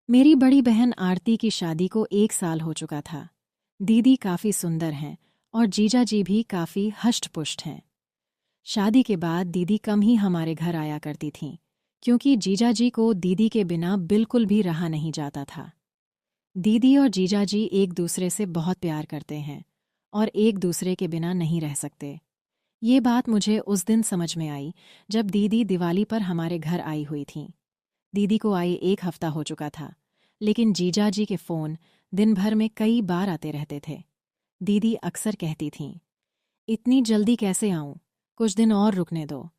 मेरी बड़ी बहन आरती की शादी को 1 साल हो चुका था। दीदी काफ़ी सुंदर हैं और जीजा जी भी काफ़ी हष्ट-पुष्ट हैं। शादी के बाद दीदी कम ही हमारे घर आया करती थीं, क्योंकि जीजा जी को दीदी के बिना बिल्कुल भी रहा नहीं जाता था। दीदी और जीजा जी एक दूसरे से बहुत प्यार करते हैं और एक दूसरे के बिना नहीं रह सकते। ये बात मुझे उस दिन समझ में आई जब दीदी दिवाली पर हमारे घर आई हुई थीं। दीदी को आए 1 हफ्ता हो चुका था, लेकिन जीजा जी के फ़ोन दिन भर में कई बार आते रहते थे। दीदी अक्सर कहती थीं, इतनी जल्दी कैसे आऊं? कुछ दिन और रुकने दो।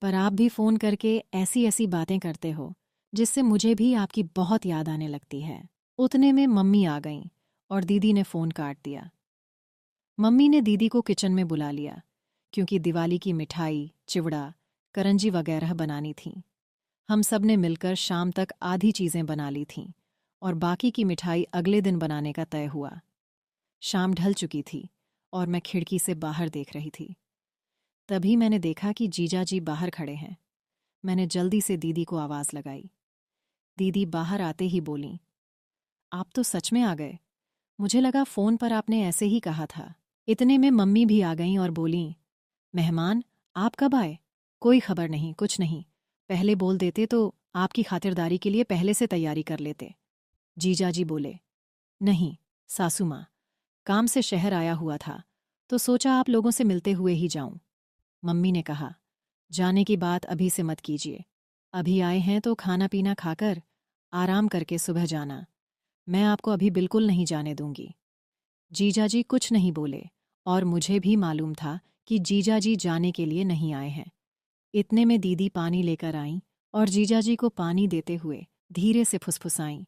पर आप भी फ़ोन करके ऐसी ऐसी बातें करते हो जिससे मुझे भी आपकी बहुत याद आने लगती है। उतने में मम्मी आ गईं और दीदी ने फ़ोन काट दिया। मम्मी ने दीदी को किचन में बुला लिया, क्योंकि दिवाली की मिठाई, चिवड़ा, करंजी वगैरह बनानी थी। हम सब ने मिलकर शाम तक आधी चीज़ें बना ली थीं और बाकी की मिठाई अगले दिन बनाने का तय हुआ। शाम ढल चुकी थी और मैं खिड़की से बाहर देख रही थी। तभी मैंने देखा कि जीजा जी बाहर खड़े हैं। मैंने जल्दी से दीदी को आवाज़ लगाई। दीदी बाहर आते ही बोलीं, आप तो सच में आ गए। मुझे लगा फ़ोन पर आपने ऐसे ही कहा था। इतने में मम्मी भी आ गईं और बोलीं, मेहमान, आप कब आए? कोई खबर नहीं, कुछ नहीं। पहले बोल देते तो आपकी खातिरदारी के लिए पहले से तैयारी कर लेते। जीजाजी बोले, नहीं, सासू माँ, काम से शहर आया हुआ था, तो सोचा आप लोगों से मिलते हुए ही जाऊं। मम्मी ने कहा, जाने की बात अभी से मत कीजिए। अभी आए हैं तो खाना पीना खाकर आराम करके सुबह जाना। मैं आपको अभी बिल्कुल नहीं जाने दूंगी। जीजाजी कुछ नहीं बोले और मुझे भी मालूम था कि जीजाजी जाने के लिए नहीं आए हैं। इतने में दीदी पानी लेकर आईं और जीजाजी को पानी देते हुए धीरे से फुसफुसाईं,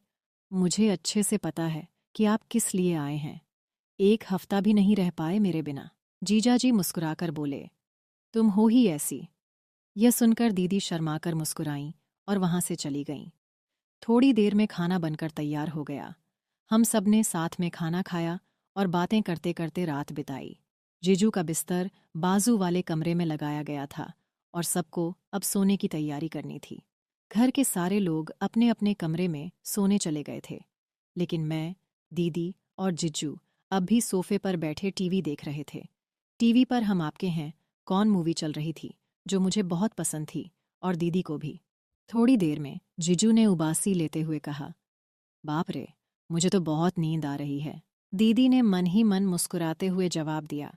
मुझे अच्छे से पता है कि आप किस लिए आए हैं। 1 हफ्ता भी नहीं रह पाए मेरे बिना। जीजाजी मुस्कुराकर बोले, तुम हो ही ऐसी। यह सुनकर दीदी शर्माकर मुस्कुराईं और वहां से चली गईं। थोड़ी देर में खाना बनकर तैयार हो गया। हम सब ने साथ में खाना खाया और बातें करते करते रात बिताई। जीजू का बिस्तर बाजू वाले कमरे में लगाया गया था और सबको अब सोने की तैयारी करनी थी। घर के सारे लोग अपने अपने कमरे में सोने चले गए थे, लेकिन मैं, दीदी और जीजू अब भी सोफे पर बैठे टीवी देख रहे थे। टीवी पर हम आपके हैं कौन मूवी चल रही थी, जो मुझे बहुत पसंद थी और दीदी को भी। थोड़ी देर में जीजू ने उबासी लेते हुए कहा, बाप रे, मुझे तो बहुत नींद आ रही है। दीदी ने मन ही मन मुस्कुराते हुए जवाब दिया,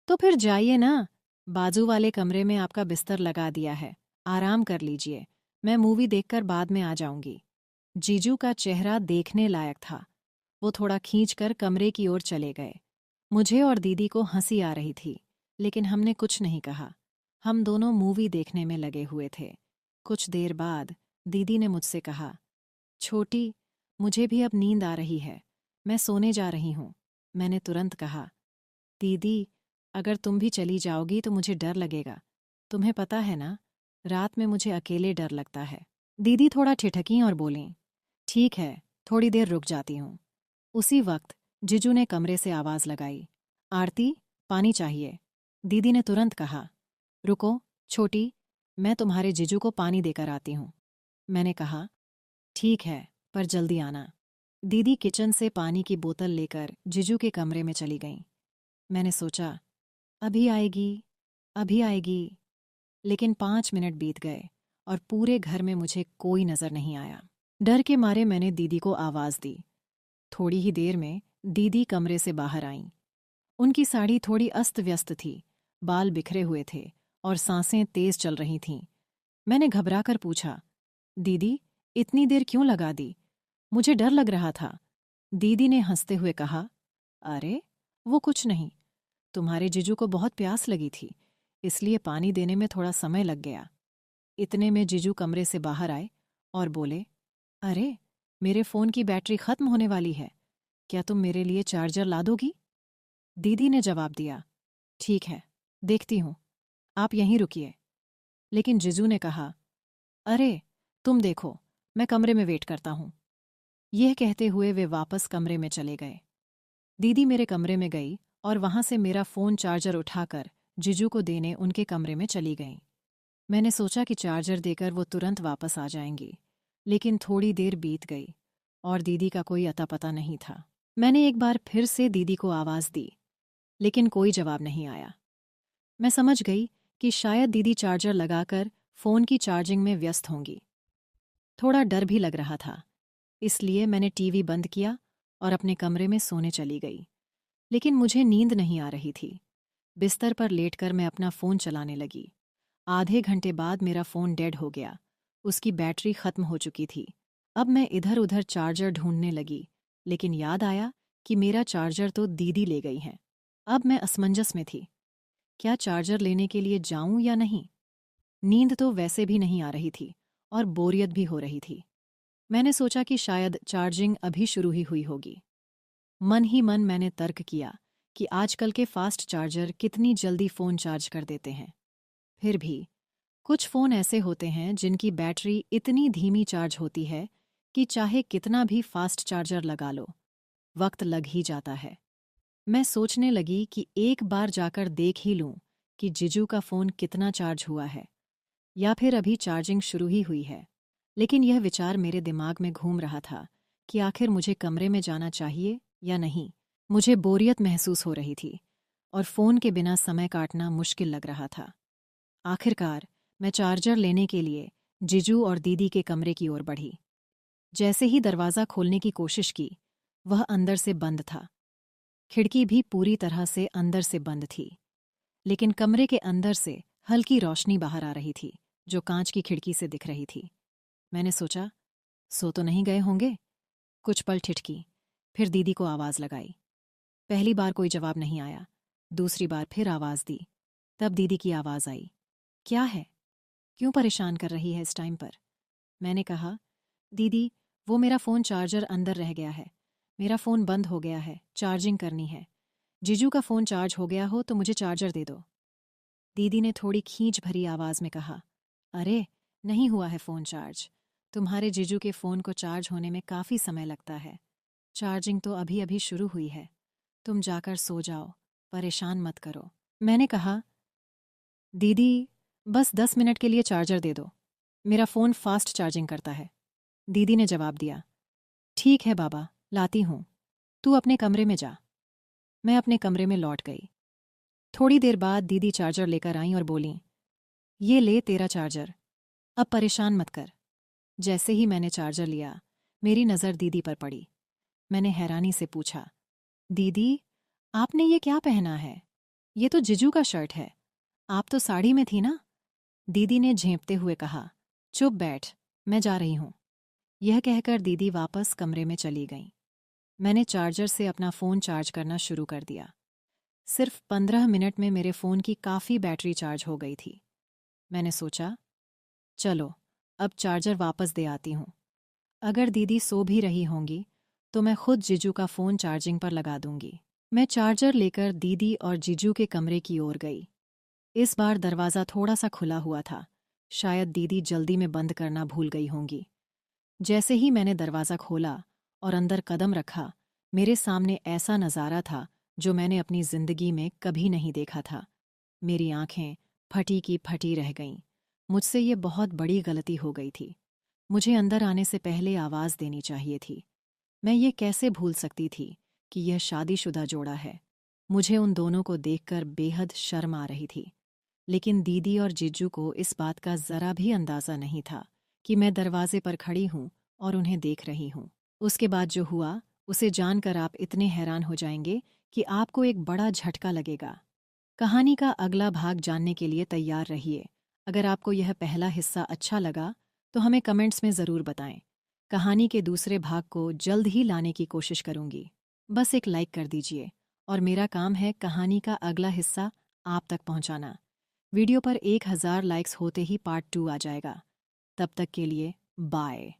तो फिर जाइए ना, बाजू वाले कमरे में आपका बिस्तर लगा दिया है, आराम कर लीजिए। मैं मूवी देखकर बाद में आ जाऊंगी। जीजू का चेहरा देखने लायक था। वो थोड़ा खींचकर कमरे की ओर चले गए। मुझे और दीदी को हंसी आ रही थी, लेकिन हमने कुछ नहीं कहा। हम दोनों मूवी देखने में लगे हुए थे। कुछ देर बाद दीदी ने मुझसे कहा, छोटी, मुझे भी अब नींद आ रही है, मैं सोने जा रही हूँ। मैंने तुरंत कहा, दीदी, अगर तुम भी चली जाओगी तो मुझे डर लगेगा। तुम्हें पता है ना, रात में मुझे अकेले डर लगता है। दीदी थोड़ा ठिठकीं और बोलीं, ठीक है, थोड़ी देर रुक जाती हूँ। उसी वक्त जीजू ने कमरे से आवाज़ लगाई, आरती, पानी चाहिए। दीदी ने तुरंत कहा, रुको, छोटी, मैं तुम्हारे जीजू को पानी देकर आती हूँ। मैंने कहा, ठीक है, पर जल्दी आना। दीदी किचन से पानी की बोतल लेकर जीजू के कमरे में चली गईं। मैंने सोचा, अभी आएगी, अभी आएगी। लेकिन 5 मिनट बीत गए और पूरे घर में मुझे कोई नजर नहीं आया। डर के मारे मैंने दीदी को आवाज दी। थोड़ी ही देर में दीदी कमरे से बाहर आईं। उनकी साड़ी थोड़ी अस्त व्यस्त थी, बाल बिखरे हुए थे और सांसें तेज चल रही थीं। मैंने घबराकर पूछा, दीदी, इतनी देर क्यों लगा दी? मुझे डर लग रहा था। दीदी ने हंसते हुए कहा, अरे, वो कुछ नहीं। तुम्हारे जीजू को बहुत प्यास लगी थी, इसलिए पानी देने में थोड़ा समय लग गया। इतने में जीजू कमरे से बाहर आए और बोले, अरे, मेरे फ़ोन की बैटरी खत्म होने वाली है, क्या तुम मेरे लिए चार्जर ला दोगी? दीदी ने जवाब दिया, ठीक है, देखती हूँ, आप यहीं रुकिए। लेकिन जीजू ने कहा, अरे, तुम देखो, मैं कमरे में वेट करता हूँ। यह कहते हुए वे वापस कमरे में चले गए। दीदी मेरे कमरे में गई और वहां से मेरा फ़ोन चार्जर उठाकर जीजू को देने उनके कमरे में चली गईं। मैंने सोचा कि चार्जर देकर वो तुरंत वापस आ जाएंगी, लेकिन थोड़ी देर बीत गई और दीदी का कोई अता पता नहीं था। मैंने एक बार फिर से दीदी को आवाज़ दी, लेकिन कोई जवाब नहीं आया। मैं समझ गई कि शायद दीदी चार्जर लगाकर फ़ोन की चार्जिंग में व्यस्त होंगी। थोड़ा डर भी लग रहा था, इसलिए मैंने टीवी बंद किया और अपने कमरे में सोने चली गई। लेकिन मुझे नींद नहीं आ रही थी। बिस्तर पर लेटकर मैं अपना फ़ोन चलाने लगी। आधे घंटे बाद मेरा फ़ोन डेड हो गया। उसकी बैटरी ख़त्म हो चुकी थी। अब मैं इधर-उधर चार्जर ढूंढने लगी, लेकिन याद आया कि मेरा चार्जर तो दीदी ले गई हैं। अब मैं असमंजस में थी। क्या चार्जर लेने के लिए जाऊं या नहीं? नींद तो वैसे भी नहीं आ रही थी और बोरियत भी हो रही थी। मैंने सोचा कि शायद चार्जिंग अभी शुरू ही हुई होगी। मन ही मन मैंने तर्क किया कि आजकल के फास्ट चार्जर कितनी जल्दी फ़ोन चार्ज कर देते हैं। फिर भी कुछ फ़ोन ऐसे होते हैं जिनकी बैटरी इतनी धीमी चार्ज होती है कि चाहे कितना भी फास्ट चार्जर लगा लो, वक्त लग ही जाता है। मैं सोचने लगी कि एक बार जाकर देख ही लूं कि जीजू का फ़ोन कितना चार्ज हुआ है, या फिर अभी चार्जिंग शुरू ही हुई है। लेकिन यह विचार मेरे दिमाग में घूम रहा था कि आखिर मुझे कमरे में जाना चाहिए या नहीं। मुझे बोरियत महसूस हो रही थी और फ़ोन के बिना समय काटना मुश्किल लग रहा था। आखिरकार मैं चार्जर लेने के लिए जीजू और दीदी के कमरे की ओर बढ़ी। जैसे ही दरवाज़ा खोलने की कोशिश की, वह अंदर से बंद था। खिड़की भी पूरी तरह से अंदर से बंद थी, लेकिन कमरे के अंदर से हल्की रोशनी बाहर आ रही थी, जो कांच की खिड़की से दिख रही थी। मैंने सोचा, सो तो नहीं गए होंगे? कुछ पल ठिठकी, फिर दीदी को आवाज़ लगाई। पहली बार कोई जवाब नहीं आया। दूसरी बार फिर आवाज़ दी। तब दीदी की आवाज़ आई। क्या है? क्यों परेशान कर रही है इस टाइम पर? मैंने कहा, दीदी, वो मेरा फ़ोन चार्जर अंदर रह गया है। मेरा फ़ोन बंद हो गया है, चार्जिंग करनी है। जीजू का फ़ोन चार्ज हो गया हो तो मुझे चार्जर दे दो। दीदी ने थोड़ी खींच भरी आवाज़ में कहा, अरे, नहीं हुआ है फ़ोन चार्ज। तुम्हारे जीजू के फ़ोन को चार्ज होने में काफ़ी समय लगता है। चार्जिंग तो अभी अभी शुरू हुई है। तुम जाकर सो जाओ, परेशान मत करो। मैंने कहा, दीदी, बस 10 मिनट के लिए चार्जर दे दो। मेरा फ़ोन फास्ट चार्जिंग करता है। दीदी ने जवाब दिया, ठीक है बाबा, लाती हूँ। तू अपने कमरे में जा। मैं अपने कमरे में लौट गई। थोड़ी देर बाद दीदी चार्जर लेकर आईं और बोलीं, ये ले तेरा चार्जर। अब परेशान मत कर। जैसे ही मैंने चार्जर लिया, मेरी नज़र दीदी पर पड़ी। मैंने हैरानी से पूछा, दीदी, आपने ये क्या पहना है? ये तो जीजू का शर्ट है। आप तो साड़ी में थी ना? दीदी ने झेंपते हुए कहा, चुप बैठ, मैं जा रही हूँ। यह कहकर दीदी वापस कमरे में चली गईं। मैंने चार्जर से अपना फ़ोन चार्ज करना शुरू कर दिया। सिर्फ 15 मिनट में मेरे फ़ोन की काफ़ी बैटरी चार्ज हो गई थी। मैंने सोचा, चलो, अब चार्जर वापस दे आती हूँ। अगर दीदी सो भी रही होंगी तो मैं खुद जीजू का फ़ोन चार्जिंग पर लगा दूंगी। मैं चार्जर लेकर दीदी और जीजू के कमरे की ओर गई। इस बार दरवाज़ा थोड़ा सा खुला हुआ था। शायद दीदी जल्दी में बंद करना भूल गई होंगी। जैसे ही मैंने दरवाज़ा खोला और अंदर कदम रखा, मेरे सामने ऐसा नज़ारा था जो मैंने अपनी ज़िंदगी में कभी नहीं देखा था। मेरी आंखें फटी की फटी रह गईं। मुझसे ये बहुत बड़ी गलती हो गई थी। मुझे अंदर आने से पहले आवाज़ देनी चाहिए थी। मैं ये कैसे भूल सकती थी कि यह शादीशुदा जोड़ा है। मुझे उन दोनों को देखकर बेहद शर्म आ रही थी। लेकिन दीदी और जीजू को इस बात का ज़रा भी अंदाज़ा नहीं था कि मैं दरवाजे पर खड़ी हूँ और उन्हें देख रही हूँ। उसके बाद जो हुआ, उसे जानकर आप इतने हैरान हो जाएंगे कि आपको एक बड़ा झटका लगेगा। कहानी का अगला भाग जानने के लिए तैयार रहिए। अगर आपको यह पहला हिस्सा अच्छा लगा तो हमें कमेंट्स में ज़रूर बताएं। कहानी के दूसरे भाग को जल्द ही लाने की कोशिश करूंगी। बस एक लाइक कर दीजिए और मेरा काम है कहानी का अगला हिस्सा आप तक पहुंचाना। वीडियो पर 1000 लाइक्स होते ही पार्ट 2 आ जाएगा। तब तक के लिए बाय।